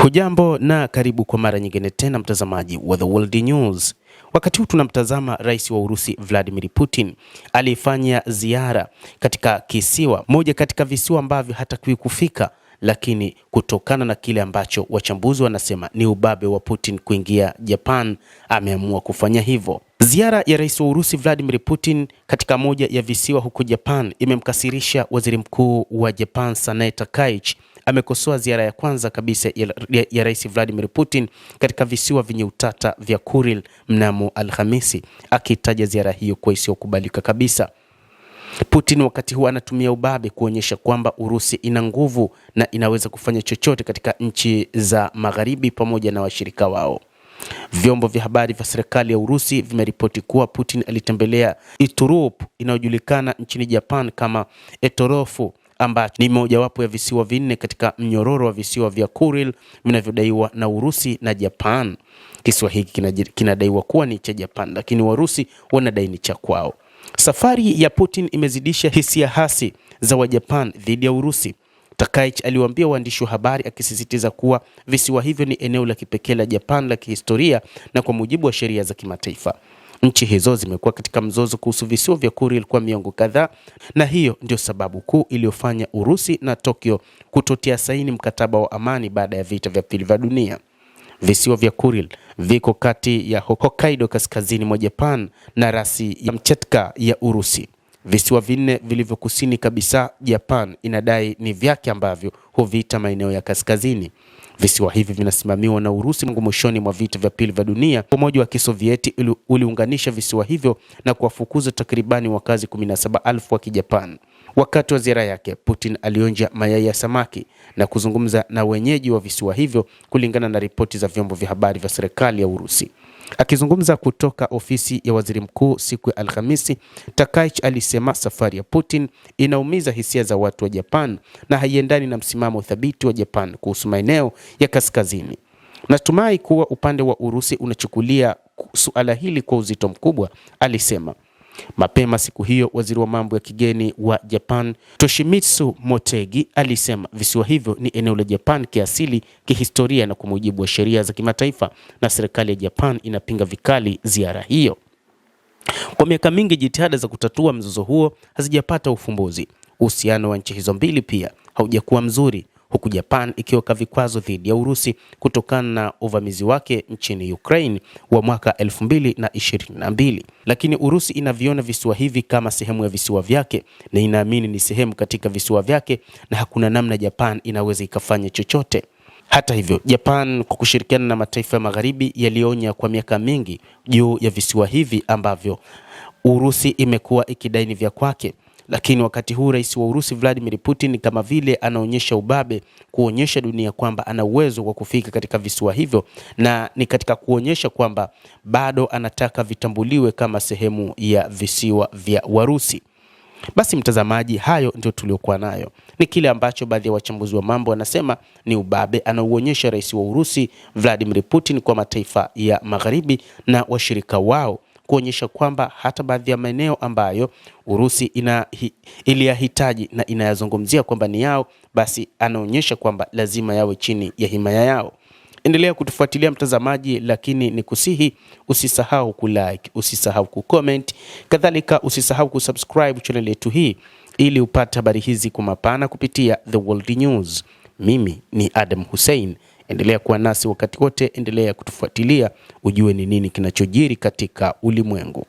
Hujambo na karibu kwa mara nyingine tena mtazamaji wa The World News. Wakati huu tunamtazama rais wa Urusi Vladimir Putin alifanya ziara katika kisiwa moja katika visiwa ambavyo hatakiwi kufika, lakini kutokana na kile ambacho wachambuzi wanasema ni ubabe wa Putin kuingia Japan, ameamua kufanya hivyo. Ziara ya rais wa Urusi Vladimir Putin katika moja ya visiwa huko Japan imemkasirisha waziri mkuu wa Japan Sanae Takaichi. Amekosoa ziara ya kwanza kabisa ya rais Vladimir Putin katika visiwa vyenye utata vya Kuril mnamo Alhamisi, akitaja ziara hiyo kwa isiyokubalika kabisa. Putin wakati huu anatumia ubabe kuonyesha kwamba Urusi ina nguvu na inaweza kufanya chochote katika nchi za magharibi pamoja na washirika wao. Vyombo vya habari vya serikali ya Urusi vimeripoti kuwa Putin alitembelea Iturup inayojulikana nchini Japan kama Etorofu, ambacho ni mojawapo ya visiwa vinne katika mnyororo wa visiwa vya Kuril vinavyodaiwa na Urusi na Japan. Kisiwa hiki kinadaiwa kuwa ni cha Japan, lakini Warusi wanadai ni cha kwao. Safari ya Putin imezidisha hisia hasi za Wajapan dhidi ya Urusi. Takaichi aliwaambia waandishi wa habari akisisitiza kuwa visiwa hivyo ni eneo la kipekee la Japan la kihistoria na kwa mujibu wa sheria za kimataifa. Nchi hizo zimekuwa katika mzozo kuhusu visiwa vya Kuril kwa miongo kadhaa, na hiyo ndio sababu kuu iliyofanya Urusi na Tokyo kutotia saini mkataba wa amani baada ya vita vya pili vya dunia. Visiwa vya Kuril viko kati ya Hokkaido kaskazini mwa Japan na rasi ya Kamchatka ya Urusi. Visiwa vinne vilivyo kusini kabisa Japan inadai ni vyake ambavyo huviita maeneo ya kaskazini. Visiwa hivi vinasimamiwa na Urusi. Mwishoni mwa vita vya pili vya dunia, Umoja wa Kisovieti uliunganisha visiwa hivyo na kuwafukuza takribani wakazi 17,000 wa Kijapan. Wakati wa ziara yake, Putin alionja mayai ya samaki na kuzungumza na wenyeji wa visiwa hivyo, kulingana na ripoti za vyombo vya habari vya serikali ya Urusi. Akizungumza kutoka ofisi ya waziri mkuu siku ya Alhamisi, Takaichi alisema safari ya Putin inaumiza hisia za watu wa Japan na haiendani na msimamo thabiti wa Japan kuhusu maeneo ya kaskazini. Natumai kuwa upande wa Urusi unachukulia suala hili kwa uzito mkubwa, alisema. Mapema siku hiyo, waziri wa mambo ya kigeni wa Japan Toshimitsu Motegi alisema visiwa hivyo ni eneo la Japan kiasili, kihistoria na kwa mujibu wa sheria za kimataifa, na serikali ya Japan inapinga vikali ziara hiyo. Kwa miaka mingi jitihada za kutatua mzozo huo hazijapata ufumbuzi. Uhusiano wa nchi hizo mbili pia haujakuwa mzuri, huku Japan ikiweka vikwazo dhidi ya Urusi kutokana na uvamizi wake nchini Ukraine wa mwaka 2022. Lakini Urusi inaviona visiwa hivi kama sehemu ya visiwa vyake na inaamini ni sehemu katika visiwa vyake na hakuna namna Japan inaweza ikafanya chochote. Hata hivyo, Japan kwa kushirikiana na mataifa ya magharibi yalionya kwa miaka mingi juu ya visiwa hivi ambavyo Urusi imekuwa ikidai ni vya kwake. Lakini wakati huu rais wa Urusi Vladimir Putin kama vile anaonyesha ubabe, kuonyesha dunia kwamba ana uwezo wa kufika katika visiwa hivyo, na ni katika kuonyesha kwamba bado anataka vitambuliwe kama sehemu ya visiwa vya Warusi. Basi mtazamaji, hayo ndio tuliokuwa nayo. Ni kile ambacho baadhi ya wachambuzi wa mambo wanasema ni ubabe anaoonyesha rais wa Urusi Vladimir Putin kwa mataifa ya magharibi na washirika wao, kuonyesha kwamba hata baadhi ya maeneo ambayo Urusi iliyahitaji na inayazungumzia kwamba ni yao, basi anaonyesha kwamba lazima yawe chini ya himaya yao. Endelea kutufuatilia mtazamaji, lakini nikusihi usisahau kulike, usisahau kucomment, kadhalika usisahau kusubscribe channel yetu hii ili upate habari hizi kwa mapana kupitia The World News. Mimi ni Adam Hussein. Endelea kuwa nasi wakati wote, endelea kutufuatilia ujue ni nini kinachojiri katika ulimwengu.